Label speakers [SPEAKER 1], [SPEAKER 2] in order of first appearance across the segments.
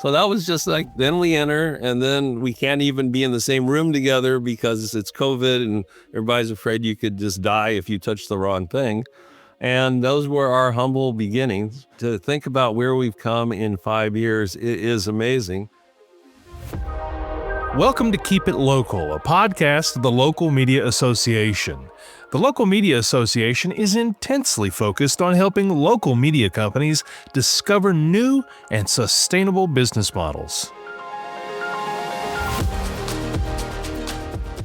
[SPEAKER 1] So that was just like, then we enter, and then we can't even be in the same room together because it's COVID and everybody's afraid you could just die if you touch the wrong thing. And those were our humble beginnings. To think about where we've come in 5 years, it is amazing.
[SPEAKER 2] Welcome to Keep It Local, a podcast of the Local Media Association. The Local Media Association is intensely focused on helping local media companies discover new and sustainable business models.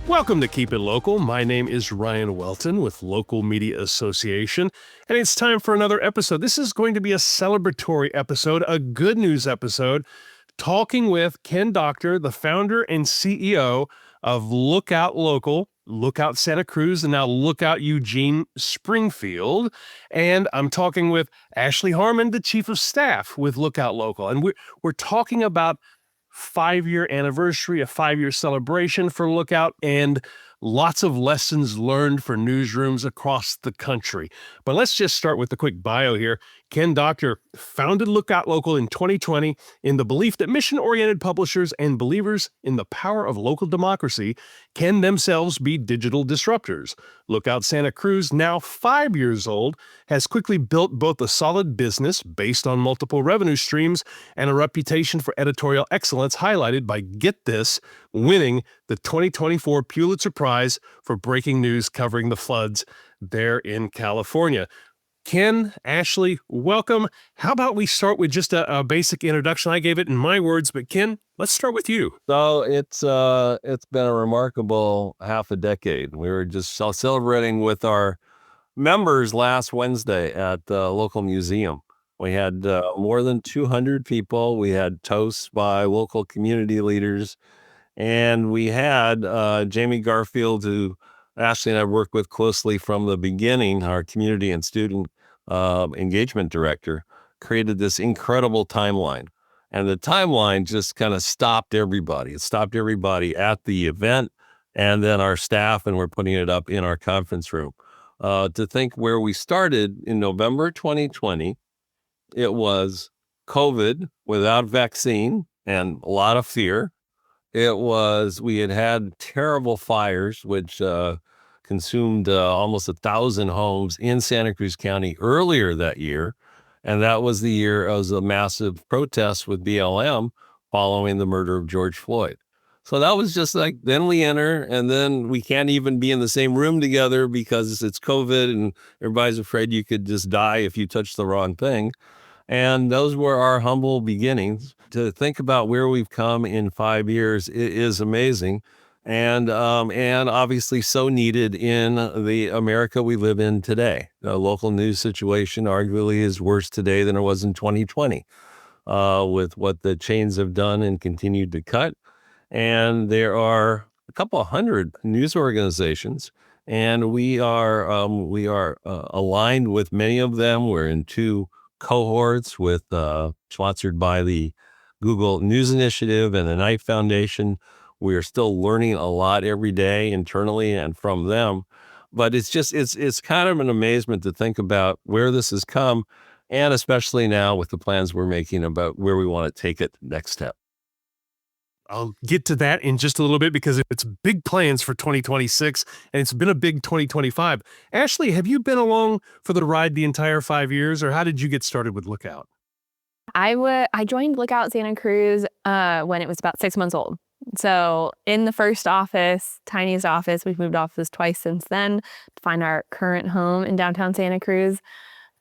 [SPEAKER 2] Welcome to Keep It Local. My name is Ryan Welton with Local Media Association, and it's time for another episode. This is going to be a celebratory episode, a good news episode, talking with Ken Doctor, the founder and CEO of Lookout Local, Lookout Santa Cruz, and now Lookout Eugene-Springfield. And I'm talking with Ashley Harmon, the chief of staff with Lookout Local. And we're talking about 5-year anniversary, a 5-year celebration for Lookout, and lots of lessons learned for newsrooms across the country. But let's just start with the quick bio here. Ken Doctor founded Lookout Local in 2020 in the belief that mission-oriented publishers and believers in the power of local democracy can themselves be digital disruptors. Lookout Santa Cruz, now 5 years old, has quickly built both a solid business based on multiple revenue streams and a reputation for editorial excellence highlighted by, get this, winning the 2024 Pulitzer Prize for breaking news covering the floods there in California. Ken, Ashley, welcome. How about we start with just a basic introduction? I gave it in my words, but Ken, let's start with you.
[SPEAKER 1] So it's been a remarkable half a decade. We were just celebrating with our members last Wednesday at the local museum. We had more than 200 people. We had toasts by local community leaders, and we had Jamie Garfield, who Ashley and I worked with closely from the beginning, our community and student engagement director, created this incredible timeline. And the timeline just kind of stopped everybody. It stopped everybody at the event and then our staff, and we're putting it up in our conference room. To think where we started in November 2020, it was COVID without vaccine and a lot of fear. We had terrible fires, which consumed almost 1,000 homes in Santa Cruz County earlier that year. And that was the year of a massive protest with BLM following the murder of George Floyd. So that was just like, then we enter, and then we can't even be in the same room together because it's COVID and everybody's afraid you could just die if you touch the wrong thing. And those were our humble beginnings. To think about where we've come in 5 years, it is amazing. And obviously so needed in the America we live in today. The local news situation arguably is worse today than it was in 2020 with what the chains have done and continued to cut. And there are a couple of hundred news organizations, and we are aligned with many of them. We're in 2 cohorts with sponsored by the Google News Initiative and the Knight Foundation. We are still learning a lot every day internally and from them, but it's kind of an amazement to think about where this has come, and especially now with the plans we're making about where we want to take it next step.
[SPEAKER 2] I'll get to that in just a little bit because it's big plans for 2026, and it's been a big 2025. Ashley, have you been along for the ride the entire 5 years, or how did you get started with Lookout?
[SPEAKER 3] I joined Lookout Santa Cruz when it was about 6 months old. So in the first office, tiniest office, we've moved offices twice since then to find our current home in downtown Santa Cruz.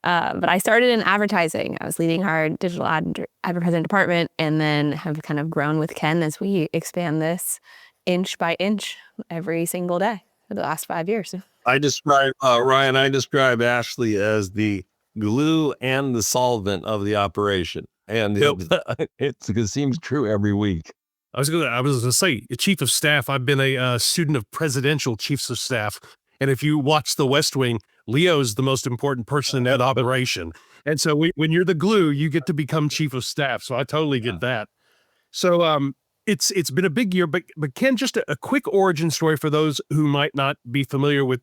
[SPEAKER 3] But I started in advertising. I was leading our digital advertising department, and then have kind of grown with Ken as we expand this inch by inch every single day for the last 5 years.
[SPEAKER 1] I describe Ashley as the glue and the solvent of the operation. And it seems true every week.
[SPEAKER 2] I was going to say, chief of staff. I've been a student of presidential chiefs of staff. And if you watch The West Wing, Leo's the most important person in that operation. And so when you're the glue, you get to become chief of staff. So I totally get that. So it's been a big year, but Ken, just a quick origin story for those who might not be familiar with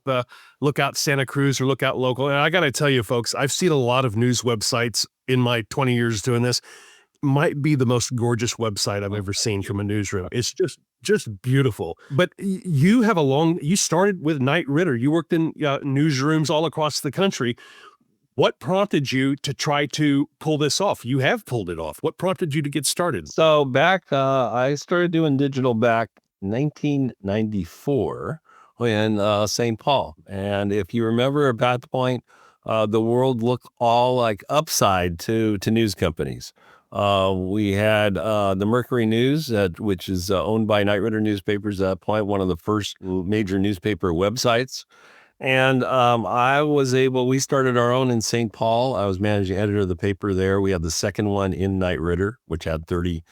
[SPEAKER 2] Lookout Santa Cruz or Lookout Local. And I got to tell you, folks, I've seen a lot of news websites in my 20 years doing this. might be the most gorgeous website I've ever seen from a newsroom. It's just beautiful. But you have you started with Knight Ridder. You worked in newsrooms all across the country. What prompted you to try to pull this off? You have pulled it off. What prompted you to get started?
[SPEAKER 1] So I started doing digital back 1994 in St. Paul. And if you remember at that point, the world looked all like upside to news companies. We had the Mercury News, which is owned by Knight Ridder Newspapers at that point, one of the first major newspaper websites. And we started our own in St. Paul. I was managing editor of the paper there. We had the second one in Knight Ridder, which had 30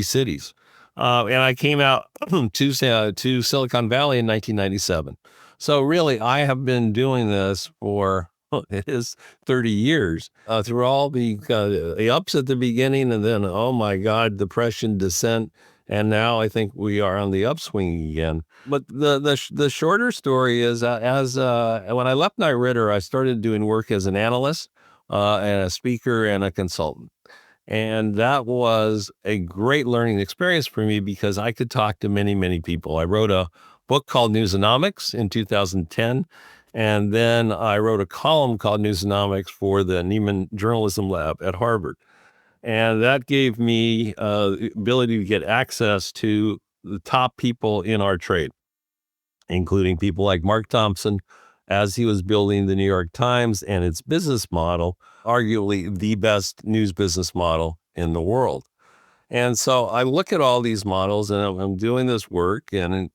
[SPEAKER 1] cities. And I came out to Silicon Valley in 1997. So really, I have been doing this for, it is 30 years, through all the ups at the beginning, and then, oh my God, depression, descent. And now I think we are on the upswing again. But the shorter story is, when I left Knight Ridder, I started doing work as an analyst, and a speaker and a consultant. And that was a great learning experience for me because I could talk to many, many people. I wrote a book called Newsonomics in 2010. And then I wrote a column called Newsonomics for the Nieman Journalism Lab at Harvard. And that gave me the ability to get access to the top people in our trade, including people like Mark Thompson, as he was building the New York Times and its business model, arguably the best news business model in the world. And so I look at all these models, and I'm doing this work and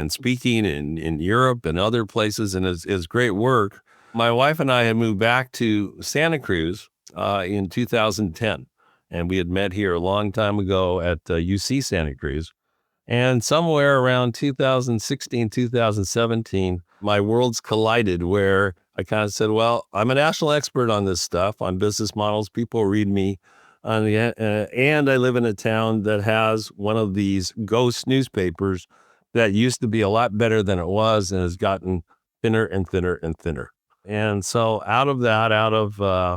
[SPEAKER 1] speaking in Europe and other places, and it's great work. My wife and I had moved back to Santa Cruz in 2010, and we had met here a long time ago at UC Santa Cruz. And somewhere around 2016, 2017, my worlds collided where I kind of said, well, I'm a national expert on this stuff, on business models. People read me. And I live in a town that has one of these ghost newspapers that used to be a lot better than it was and has gotten thinner and thinner and thinner. And so out of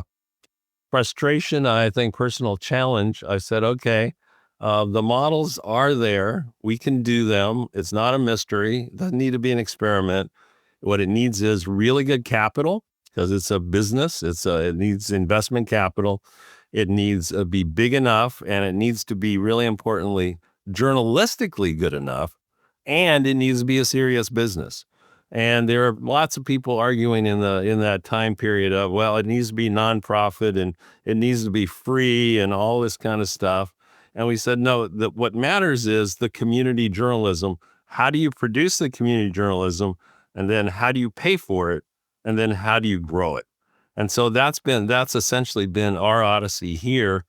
[SPEAKER 1] frustration, I think personal challenge, I said, okay, the models are there. We can do them. It's not a mystery. It doesn't need to be an experiment. What it needs is really good capital because it's a business. It needs investment capital. It needs to be big enough, and it needs to be, really importantly, journalistically good enough, and it needs to be a serious business. And there are lots of people arguing in that time period of, well, it needs to be nonprofit and it needs to be free and all this kind of stuff. And we said, no, what matters is the community journalism. How do you produce the community journalism? And then how do you pay for it? And then how do you grow it? And so that's essentially been our odyssey here.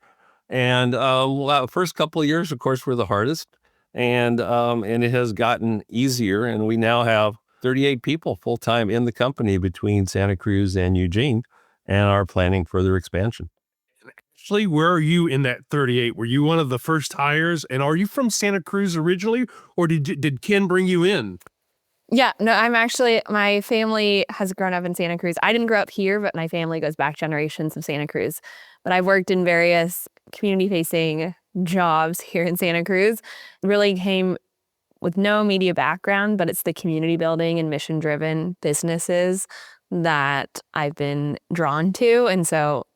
[SPEAKER 1] And the first couple of years, of course, were the hardest, and it has gotten easier. And we now have 38 people full time in the company between Santa Cruz and Eugene, and are planning further expansion.
[SPEAKER 2] Actually, where are you in that 38? Were you one of the first hires? And are you from Santa Cruz originally, or did Ken bring you in?
[SPEAKER 3] Yeah, no, my family has grown up in Santa Cruz. I didn't grow up here, but my family goes back generations of Santa Cruz. But I've worked in various community-facing jobs here in Santa Cruz. Really came with no media background, but it's the community building and mission-driven businesses that I've been drawn to. And so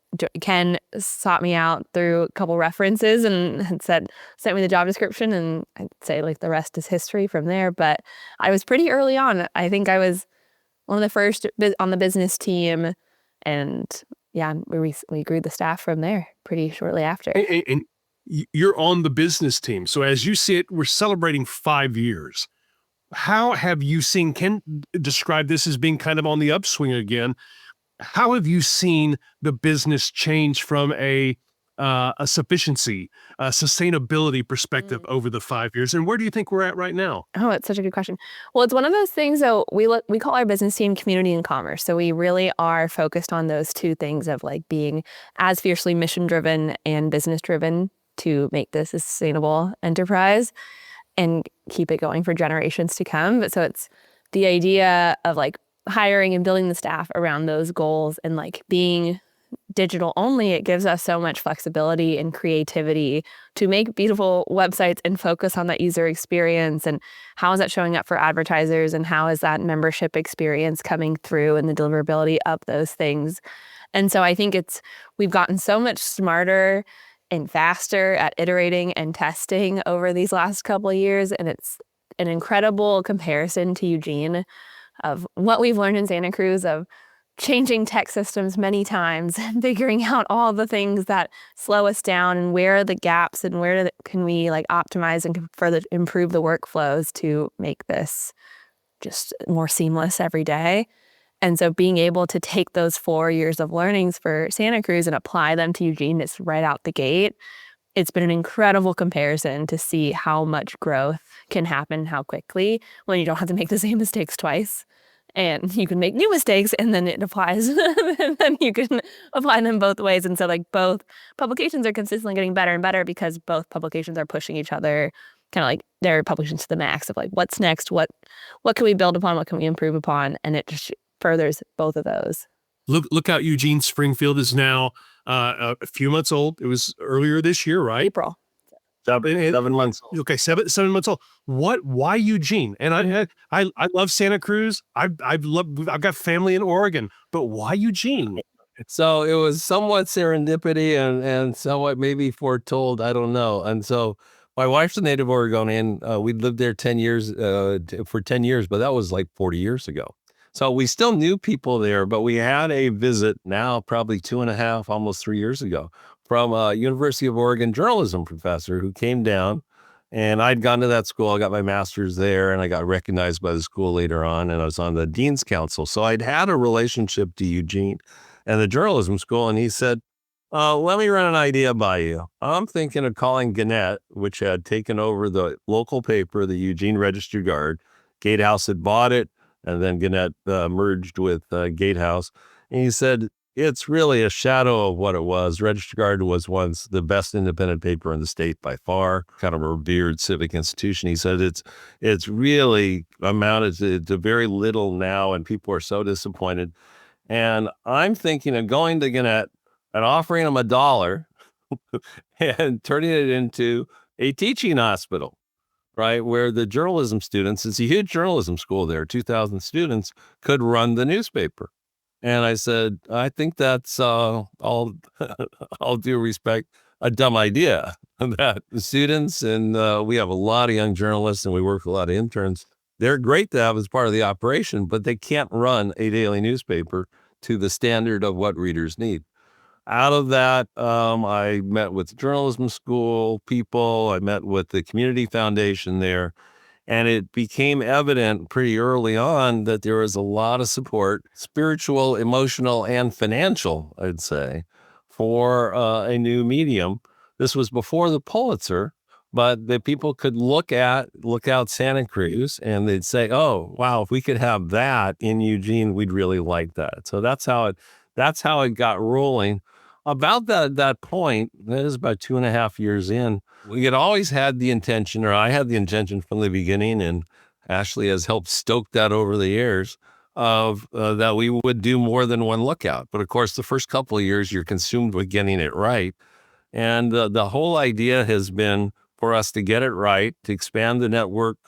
[SPEAKER 3] Ken sought me out through a couple references and had sent me the job description, and I'd say like the rest is history from there. But I was pretty early on. I think I was one of the first on the business team, and yeah, we grew the staff from there pretty shortly after.
[SPEAKER 2] And you're on the business team. So as you see it, we're celebrating 5 years. How have you seen, Ken describe this as being kind of on the upswing again. How have you seen the business change from a sufficiency, sustainability perspective over the 5 years? And where do you think we're at right now?
[SPEAKER 3] Oh, it's such a good question. Well, it's one of those things that we call our business team community and commerce. So we really are focused on those two things of like being as fiercely mission driven and business driven to make this a sustainable enterprise and keep it going for generations to come. But so it's the idea of like hiring and building the staff around those goals and like being digital only, it gives us so much flexibility and creativity to make beautiful websites and focus on that user experience and how is that showing up for advertisers and how is that membership experience coming through and the deliverability of those things. And so I think we've gotten so much smarter and faster at iterating and testing over these last couple of years. And it's an incredible comparison to Eugene of what we've learned in Santa Cruz of changing tech systems many times and figuring out all the things that slow us down and where are the gaps and can we optimize and further improve the workflows to make this just more seamless every day. And so being able to take those 4 years of learnings for Santa Cruz and apply them to Eugene, it's right out the gate. It's been an incredible comparison to see how much growth can happen, how quickly, when you don't have to make the same mistakes twice. And you can make new mistakes and then it applies. And then you can apply them both ways. And so both publications are consistently getting better and better because both publications are pushing each other kind of their publications to the max of what's next, what can we build upon, what can we improve upon, and it just furthers both of those.
[SPEAKER 2] Look out, Eugene-Springfield is now a few months old. It was earlier this year, right?
[SPEAKER 3] April.
[SPEAKER 1] 7 months old.
[SPEAKER 2] Okay, 7 months old. Why Eugene? And I love Santa Cruz. I've got family in Oregon, but why Eugene?
[SPEAKER 1] So it was somewhat serendipity and somewhat maybe foretold. I don't know. And so my wife's a native Oregonian. We lived there 10 years for 10 years, but that was 40 years ago. So we still knew people there, but we had a visit now probably 2.5, almost 3 years ago from a University of Oregon journalism professor who came down, and I'd gone to that school. I got my master's there, and I got recognized by the school later on, and I was on the dean's council. So I'd had a relationship to Eugene and the journalism school, and he said, let me run an idea by you. I'm thinking of calling Gannett, which had taken over the local paper, the Eugene Register-Guard. Gatehouse had bought it, and then Gannett merged with Gatehouse. And he said, it's really a shadow of what it was. Register-Guard was once the best independent paper in the state by far, kind of a revered civic institution. He said it's really amounted to very little now, and people are so disappointed. And I'm thinking of going to Gannett and offering them $1 and turning it into a teaching hospital, right? Where the journalism students, it's a huge journalism school there, 2,000 students, could run the newspaper. And I said, I think that's all due respect, a dumb idea. That the students, and we have a lot of young journalists and we work with a lot of interns. They're great to have as part of the operation, but they can't run a daily newspaper to the standard of what readers need. Out of that, I met with the journalism school people. I met with the community foundation there. And it became evident pretty early on that there was a lot of support, spiritual, emotional, and financial, I'd say, for a new medium. This was before the Pulitzer, but the people could look out Santa Cruz and they'd say, oh, wow, if we could have that in Eugene, we'd really like that. So that's how it got rolling. About that point, that is about 2.5 years in, we had always had the intention, or I had the intention from the beginning, and Ashley has helped stoke that over the years, of that we would do more than one lookout. But of course, the first couple of years, you're consumed with getting it right. And the whole idea has been for us to get it right, to expand the network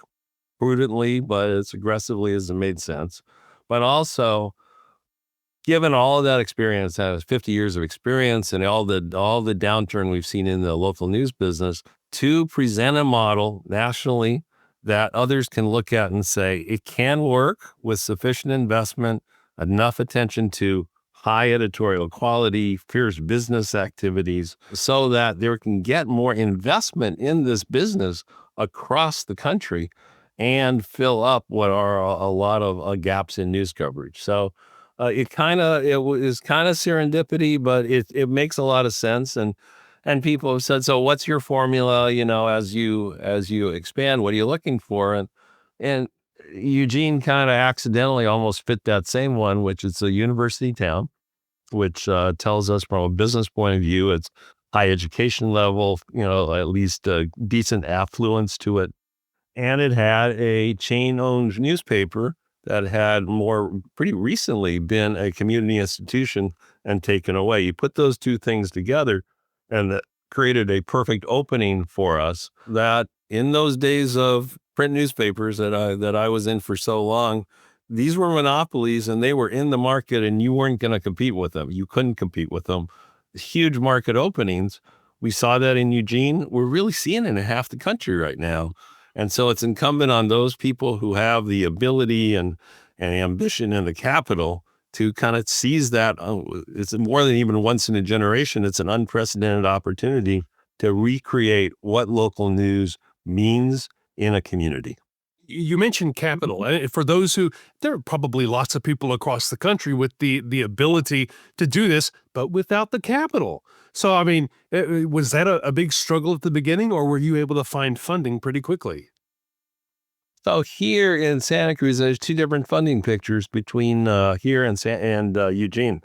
[SPEAKER 1] prudently, but as aggressively as it made sense. But also, given all of that experience, 50 years of experience and all the downturn we've seen in the local news business, to present a model nationally that others can look at and say, it can work with sufficient investment, enough attention to high editorial quality, fierce business activities, so that there can get more investment in this business across the country and fill up what are a lot of gaps in news coverage. So it is kind of serendipity, but it makes a lot of sense. And people have said, so what's your formula? As you expand, what are you looking for? And Eugene kind of accidentally almost fit that same one, which is a university town, which tells us from a business point of view, it's high education level, at least decent affluence to it. And it had a chain-owned newspaper that had pretty recently been a community institution and taken away. You put those two things together, and that created a perfect opening for us that in those days of print newspapers that I was in for so long, these were monopolies and they were in the market and you weren't going to compete with them. You couldn't compete with them. Huge market openings. We saw that in Eugene. We're really seeing it in half the country right now. And so it's incumbent on those people who have the ability and ambition and the capital to kind of seize that. It's more than even once in a generation. It's an unprecedented opportunity to recreate what local news means in a community.
[SPEAKER 2] You mentioned capital. And for those who, there are probably lots of people across the country with the ability to do this, but without the capital. So, I mean, was that a big struggle at the beginning, or were you able to find funding pretty quickly?
[SPEAKER 1] So here in Santa Cruz, there's two different funding pictures between here and Eugene.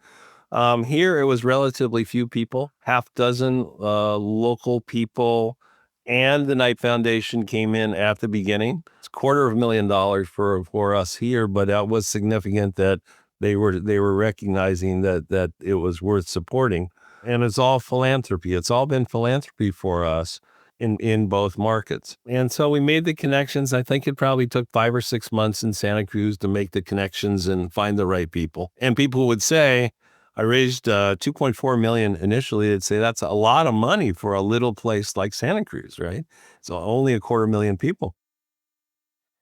[SPEAKER 1] Here it was relatively few people, half dozen local people, and the Knight Foundation came in at the beginning. It's $250,000 for us here, but that was significant that they were recognizing that it was worth supporting. And it's all philanthropy. It's all been philanthropy for us in both markets. And so we made the connections. I think it probably took 5 or 6 months in Santa Cruz to make the connections and find the right people. And people would say, I raised $2.4 million initially. They'd say that's a lot of money for a little place like Santa Cruz, right? So only 250,000 people.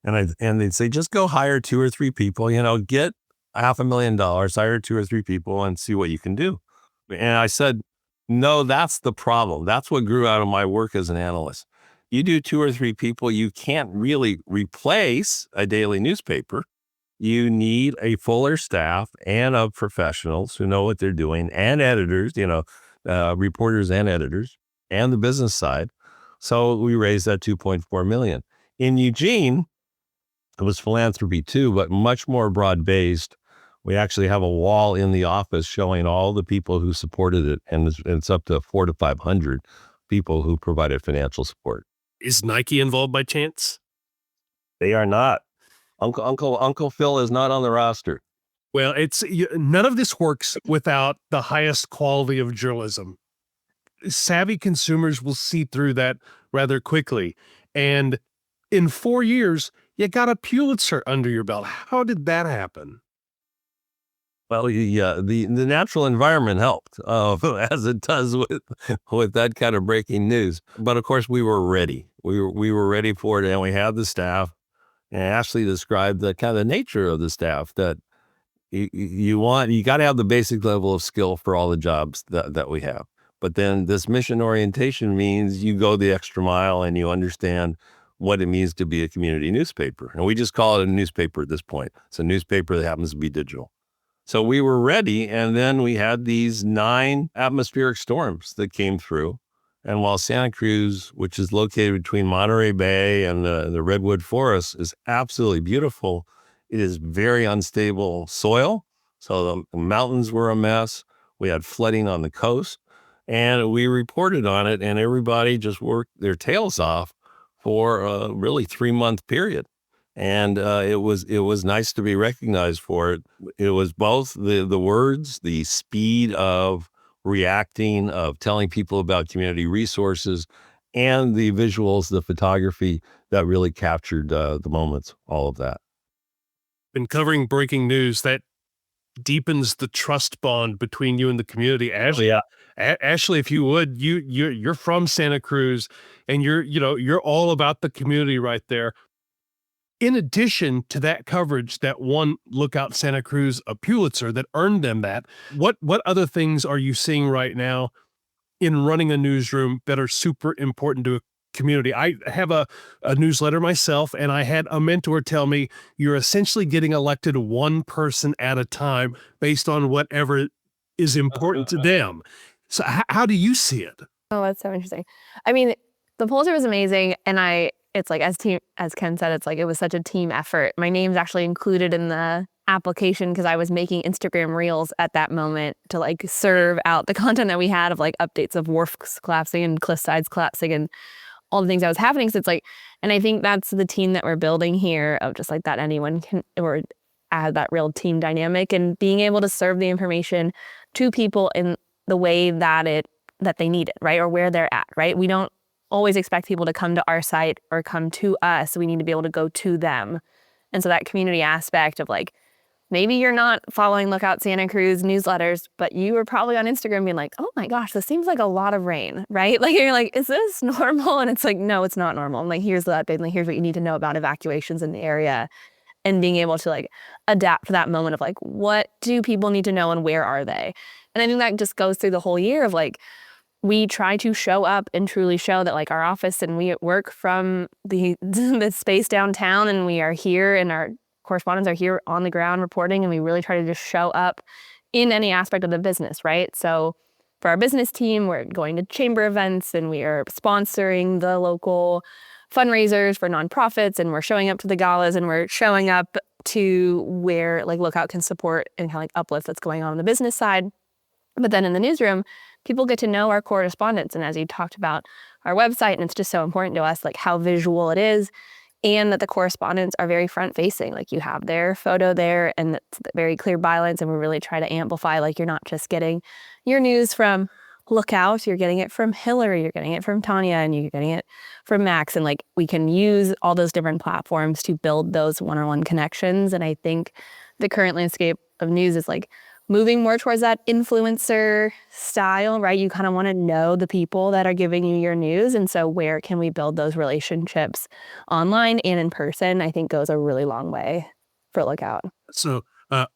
[SPEAKER 1] And they'd say, just go hire 2 or 3 people, get $500,000, hire 2 or 3 people and see what you can do. And I said, no, that's the problem. That's what grew out of my work as an analyst. You do 2 or 3 people, you can't really replace a daily newspaper. You need a fuller staff and of professionals who know what they're doing, and editors, reporters and editors, and the business side. So we raised that $2.4 million. In Eugene, it was philanthropy too, but much more broad-based. We actually have a wall in the office showing all the people who supported it, and it's up to 400 to 500 people who provided financial support.
[SPEAKER 2] Is Nike involved by chance?
[SPEAKER 1] They are not. Uncle Phil is not on the roster.
[SPEAKER 2] Well, none of this works without the highest quality of journalism. Savvy consumers will see through that rather quickly. And in 4 years, you got a Pulitzer under your belt. How did that happen?
[SPEAKER 1] Well, yeah, the natural environment helped, as it does with that kind of breaking news. But of course, we were ready. We were ready for it, and we had the staff. And Ashley described the kind of the nature of the staff that you got to have the basic level of skill for all the jobs that we have. But then this mission orientation means you go the extra mile and you understand what it means to be a community newspaper. And we just call it a newspaper at this point. It's a newspaper that happens to be digital. So we were ready, and then we had these 9 atmospheric storms that came through. And while Santa Cruz, which is located between Monterey Bay and the Redwood Forest, is absolutely beautiful, it is very unstable soil. So the mountains were a mess. We had flooding on the coast, and we reported on it, and everybody just worked their tails off for a really 3-month period. And it was nice to be recognized for it. It was both the words, the speed of reacting, of telling people about community resources, and the visuals, the photography that really captured the moments, all of that.
[SPEAKER 2] Been covering breaking news that deepens the trust bond between you and the community. Ashley, Ashley, if you would, you're from Santa Cruz, and you're all about the community right there. In addition to that coverage that won Lookout Santa Cruz a Pulitzer, that earned them that, what other things are you seeing right now in running a newsroom that are super important to a community? I have a newsletter myself, and I had a mentor tell me you're essentially getting elected one person at a time based on whatever is important to them. So how do you see it?
[SPEAKER 3] Oh, that's so interesting. I mean, the Pulitzer was amazing, and it's like, as Ken said, it's like, it was such a team effort. My name's actually included in the application because I was making Instagram reels at that moment to like serve out the content that we had of like updates of wharfs collapsing and cliff sides collapsing and all the things that was happening. So it's like, and I think that's the team that we're building here, of just like that anyone can, or add that real team dynamic, and being able to serve the information to people in the way that they need it, right? Or where they're at, right? We don't always expect people to come to our site or come to us. We need to be able to go to them. And so that community aspect of like, maybe you're not following Lookout Santa Cruz newsletters, but you were probably on Instagram being like, oh my gosh, this seems like a lot of rain, right? Like you're like, is this normal? And it's like, no, it's not normal. And like, here's the update. Like, here's what you need to know about evacuations in the area. And being able to like adapt to that moment of like, what do people need to know and where are they? And I think that just goes through the whole year of like, we try to show up and truly show that like our office and we work from the space downtown, and we are here and our correspondents are here on the ground reporting, and we really try to just show up in any aspect of the business, right? So for our business team, we're going to chamber events and we are sponsoring the local fundraisers for nonprofits, and we're showing up to the galas, and we're showing up to where like Lookout can support and kind of like uplift what's going on the business side. But then in the newsroom, people get to know our correspondents. And as you talked about our website, and it's just so important to us, like how visual it is, and that the correspondents are very front facing. Like you have their photo there, and it's very clear bylines. And we really try to amplify, like you're not just getting your news from Lookout, you're getting it from Hillary, you're getting it from Tanya, and you're getting it from Max. And like we can use all those different platforms to build those one-on-one connections. And I think the current landscape of news is like moving more towards that influencer style, right? You kind of want to know the people that are giving you your news. And so where can we build those relationships online and in person, I think goes a really long way for Lookout.
[SPEAKER 2] So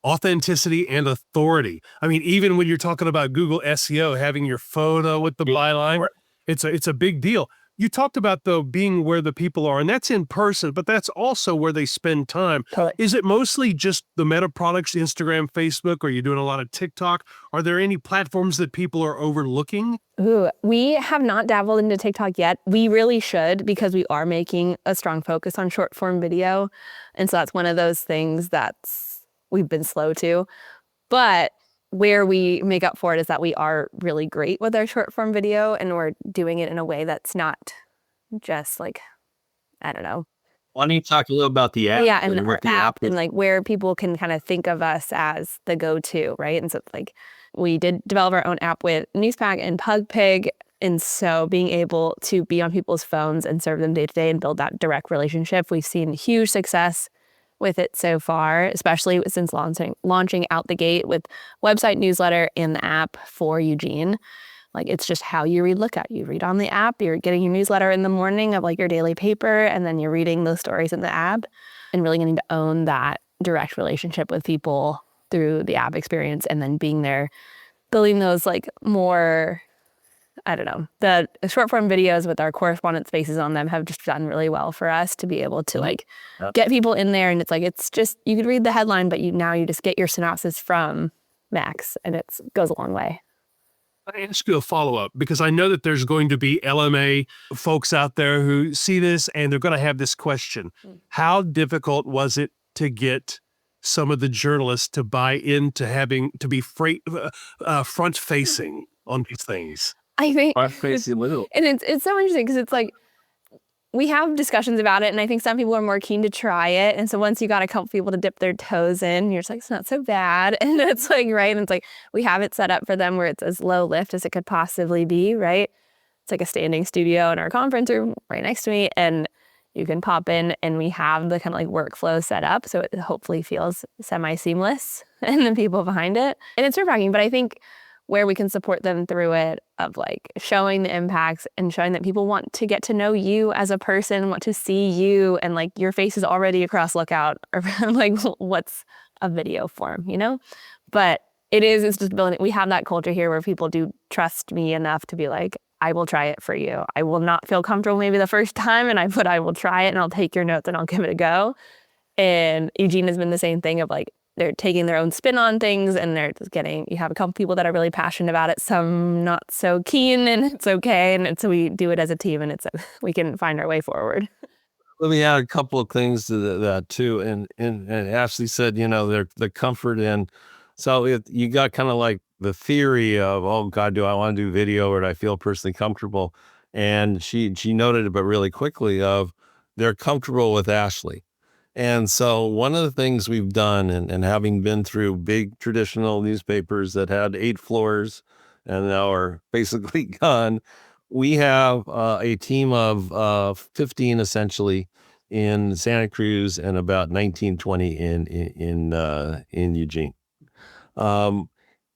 [SPEAKER 2] authenticity and authority. I mean, even when you're talking about Google SEO, having your photo with the byline, it's a big deal. You talked about, though, being where the people are, and that's in person, but that's also where they spend time.
[SPEAKER 3] Totally.
[SPEAKER 2] Is it mostly just the Meta products, Instagram, Facebook? Or are you doing a lot of TikTok? Are there any platforms that people are overlooking?
[SPEAKER 3] Ooh, we have not dabbled into TikTok yet. We really should, because we are making a strong focus on short form video. And so that's one of those things we've been slow to. But where we make up for it is that we are really great with our short form video, and we're doing it in a way that's not just like, I don't know.
[SPEAKER 1] Why don't you talk a little about the app?
[SPEAKER 3] Yeah, and our app and like where people can kind of think of us as the go-to, right? And so like we did develop our own app with Newspack and PugPig. And so being able to be on people's phones and serve them day to day and build that direct relationship, we've seen huge success with it so far, especially since launching out the gate with website, newsletter, and the app for Eugene. Like it's just how you read Lookout. You read on the app, you're getting your newsletter in the morning of like your daily paper, and then you're reading those stories in the app, and really getting to own that direct relationship with people through the app experience, and then being there, building those like more, I don't know, the short form videos with our correspondents' faces on them have just done really well for us to be able to like get people in there. And it's like, it's just, you could read the headline, but you just get your synopsis from Max, and it goes a long way.
[SPEAKER 2] I ask you a follow-up, because I know that there's going to be LMA folks out there who see this and they're going to have this question. How difficult was it to get some of the journalists to buy into having to be front-facing on these things?
[SPEAKER 3] I think,
[SPEAKER 1] and
[SPEAKER 3] it's so interesting because it's like, we have discussions about it, and I think some people are more keen to try it. And so once you got a couple people to dip their toes in, you're just like, it's not so bad. And it's like, right. And it's like, we have it set up for them where it's as low lift as it could possibly be, right? It's like a standing studio in our conference room right next to me, and you can pop in, and we have the kind of like workflow set up. So it hopefully feels semi-seamless and the people behind it. And it's nerve-wracking, but I think where we can support them through it of like showing the impacts and showing that people want to get to know you as a person, want to see you, and like your face is already across Lookout, or like what's a video form, you know? But it's just building, we have that culture here where people do trust me enough to be like, I will try it for you. I will not feel comfortable maybe the first time, and I will try it, and I'll take your notes and I'll give it a go. And Eugene has been the same thing of like, they're taking their own spin on things, and they're just you have a couple people that are really passionate about it, some not so keen, and it's okay. And so we do it as a team, and we can find our way forward.
[SPEAKER 1] Let me add a couple of things to that too. And Ashley said, the comfort in, so you got kind of like the theory of, oh God, do I want to do video, or do I feel personally comfortable? And she noted it, but really quickly, of they're comfortable with Ashley. And so one of the things we've done, and having been through big traditional newspapers that had 8 floors and now are basically gone, we have a team of 15 essentially in Santa Cruz and about 19, 20 in Eugene. Um,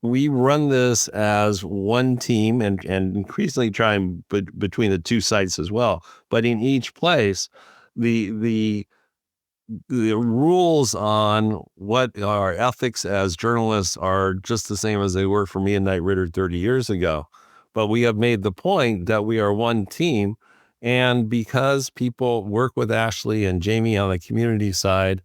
[SPEAKER 1] we run this as one team and increasingly trying between the 2 sites as well. But in each place, the the rules on what our ethics as journalists are just the same as they were for me and Knight Ridder 30 years ago. But we have made the point that we are one team. And because people work with Ashley and Jamie on the community side,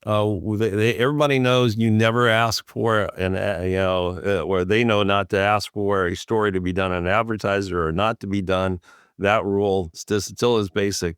[SPEAKER 1] everybody knows you never ask for where they know not to ask for a story to be done on an advertiser or not to be done. That rule still is basic.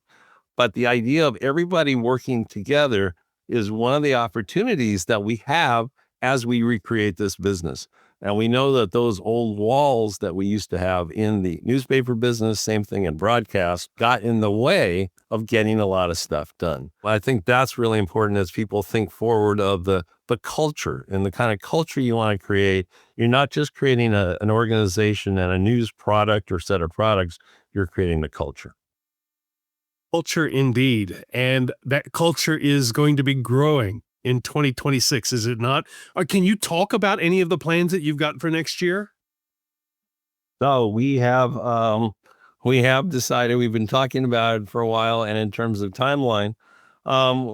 [SPEAKER 1] But the idea of everybody working together is one of the opportunities that we have as we recreate this business. And we know that those old walls that we used to have in the newspaper business, same thing in broadcast, got in the way of getting a lot of stuff done. I think that's really important as people think forward of the culture and the kind of culture you want to create. You're not just creating an organization and a news product or set of products, you're creating the culture.
[SPEAKER 2] Culture indeed. And that culture is going to be growing in 2026, is it not? Or can you talk about any of the plans that you've got for next year?
[SPEAKER 1] So we have decided, we've been talking about it for a while, and in terms of timeline,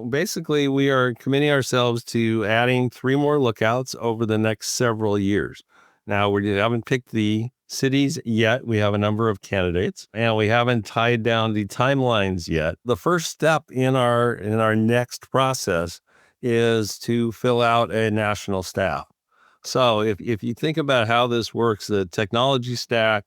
[SPEAKER 1] basically we are committing ourselves to adding 3 more lookouts over the next several years. Now we haven't picked the cities yet. We have a number of candidates, and we haven't tied down the timelines yet. The first step in our next process is to fill out a national staff. So if you think about how this works, the technology stack,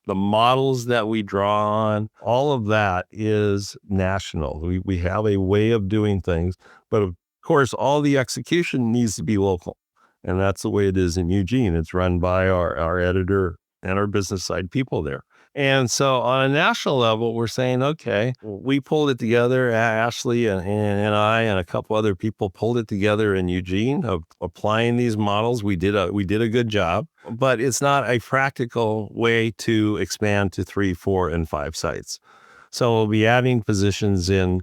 [SPEAKER 1] the models that we draw on, all of that is national. We have a way of doing things, but of course, all the execution needs to be local. And that's the way it is in Eugene. It's run by our editor and our business side people there. And so on a national level, we're saying, okay, we pulled it together. Ashley and I and a couple other people pulled it together in Eugene of applying these models. We did a good job, but it's not a practical way to expand to 3, 4, and 5 sites. So we'll be adding positions in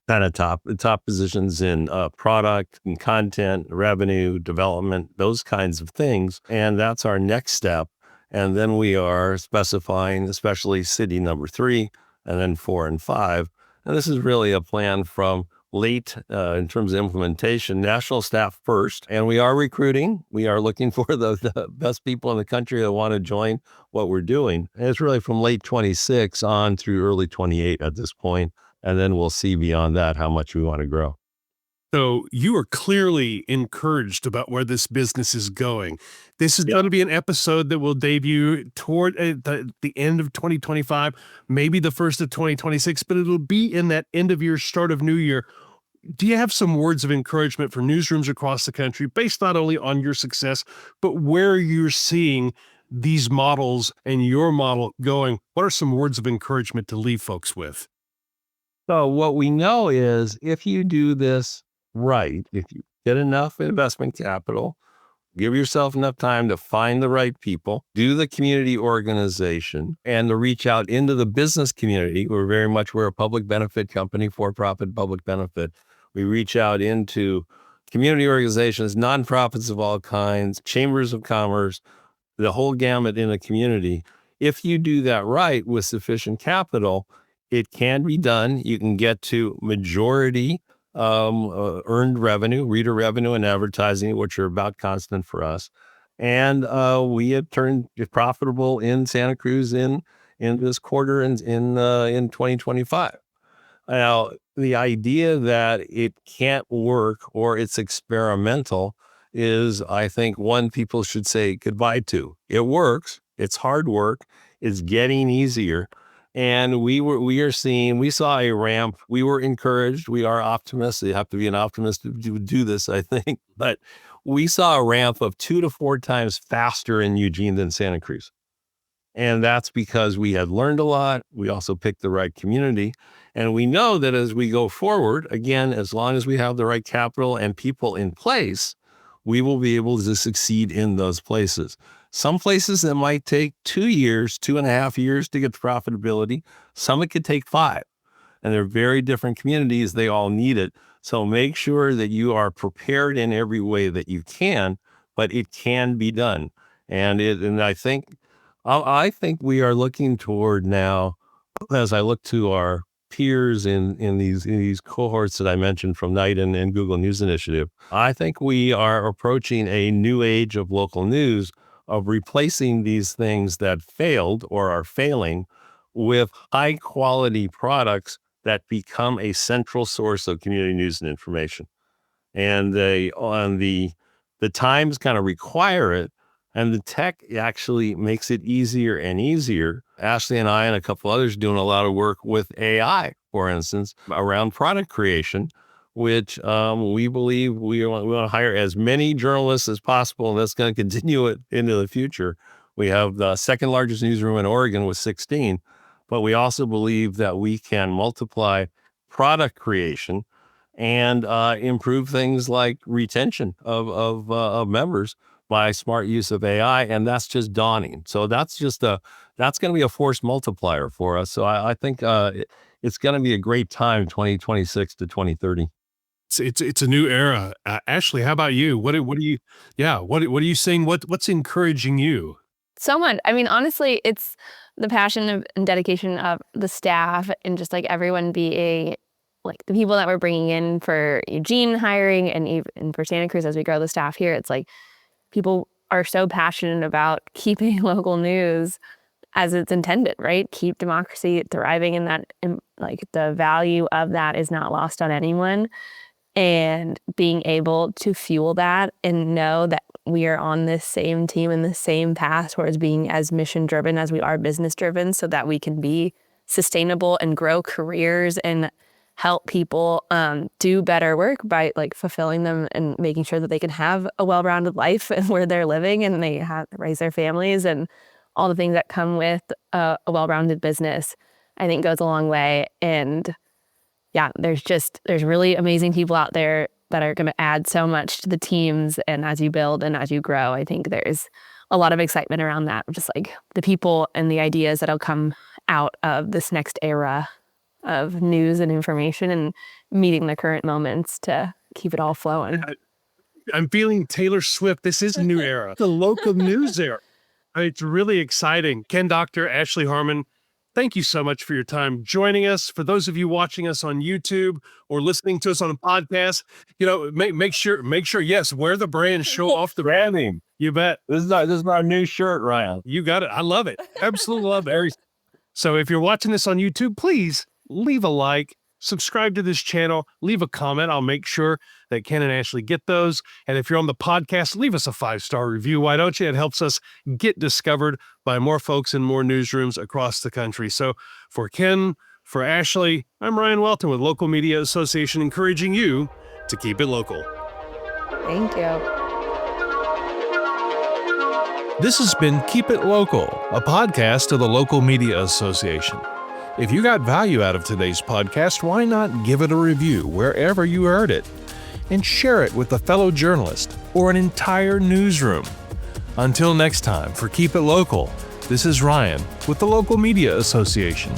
[SPEAKER 1] kind of top positions in product and content, revenue, development, those kinds of things. And that's our next step. And then we are specifying, especially city number 3, and then 4 and 5. And this is really a plan from late in terms of implementation, national staff first. And we are recruiting. We are looking for the best people in the country that want to join what we're doing. And it's really from late 26 on through early 28 at this point. And then we'll see beyond that how much we want to grow.
[SPEAKER 2] So you are clearly encouraged about where this business is going. This is going to be an episode that will debut toward the end of 2025, maybe the first of 2026, but it'll be in that end of year, start of new year. Do you have some words of encouragement for newsrooms across the country based not only on your success, but where you're seeing these models and your model going? What are some words of encouragement to leave folks with?
[SPEAKER 1] So what we know is if you do this right, if you get enough investment capital, give yourself enough time to find the right people, do the community organization, and to reach out into the business community. We're a public benefit company, for-profit public benefit. We reach out into community organizations, nonprofits of all kinds, chambers of commerce, the whole gamut in a community. If you do that right with sufficient capital, it can be done. You can get to majority earned revenue, reader revenue, and advertising, which are about constant for us. And we have turned profitable in Santa Cruz in this quarter in 2025. Now, the idea that it can't work or it's experimental is, I think, one people should say goodbye to. It works. It's hard work. It's getting easier. And we saw a ramp. We were encouraged. We are optimists. You have to be an optimist to do this, I think. But we saw a ramp of 2 to 4 times faster in Eugene than Santa Cruz. And that's because we had learned a lot. We also picked the right community. And we know that as we go forward, again, as long as we have the right capital and people in place, we will be able to succeed in those places. Some places that might take 2 years, 2.5 years to get to profitability. Some it could take 5. And they're very different communities. They all need it. So make sure that you are prepared in every way that you can, but it can be done. And I think we are looking toward now, as I look to our peers in these cohorts that I mentioned from Knight and Google News Initiative, I think we are approaching a new age of local news, of replacing these things that failed or are failing with high quality products that become a central source of community news and information. And the times kind of require it, and the tech actually makes it easier and easier. Ashley and I and a couple others doing a lot of work with AI, for instance, around product creation, which we believe we want to hire as many journalists as possible, and that's going to continue it into the future. We have the second largest newsroom in Oregon with 16, but we also believe that we can multiply product creation and improve things like retention of members by smart use of AI, and that's just dawning. So that's going to be a force multiplier for us. So I think it's going to be a great time, 2026 to 2030.
[SPEAKER 2] It's a new era. Ashley, how about you? What are you seeing? What's encouraging you?
[SPEAKER 3] So much. I mean, honestly, it's the passion and dedication of the staff and just like everyone being like the people that we're bringing in for Eugene hiring and even for Santa Cruz as we grow the staff here. It's like people are so passionate about keeping local news as it's intended, right? Keep democracy thriving, and that, and like the value of that is not lost on anyone. And being able to fuel that and know that we are on this same team and the same path towards being as mission driven as we are business driven, so that we can be sustainable and grow careers and help people do better work by like fulfilling them and making sure that they can have a well-rounded life and where they're living and they raise their families and all the things that come with a well-rounded business, I think goes a long way. And yeah, there's really amazing people out there that are going to add so much to the teams. And as you build and as you grow, I think there's a lot of excitement around that, just like the people and the ideas that'll come out of this next era of news and information and meeting the current moments to keep it all flowing.
[SPEAKER 2] I'm feeling Taylor Swift. This is a new era. The local news era. It's really exciting. Ken Doctor, Ashley Harmon, thank you so much for your time joining us. For those of you watching us on YouTube or listening to us on a podcast, make sure, yes, wear the brand, show off the
[SPEAKER 1] branding.
[SPEAKER 2] You bet.
[SPEAKER 1] This is our new shirt, Ryan.
[SPEAKER 2] You got it. I love it. Absolutely love it. So if you're watching this on YouTube, please leave a like, subscribe to this channel, leave a comment. I'll make sure that Ken and Ashley get those. And if you're on the podcast, leave us a 5-star review. Why don't you? It helps us get discovered by more folks in more newsrooms across the country. So for Ken, for Ashley, I'm Ryan Welton with Local Media Association, encouraging you to keep it local.
[SPEAKER 3] Thank you.
[SPEAKER 2] This has been Keep It Local, a podcast of the Local Media Association. If you got value out of today's podcast, why not give it a review wherever you heard it and share it with a fellow journalist or an entire newsroom. Until next time, for Keep It Local, this is Ryan with the Local Media Association.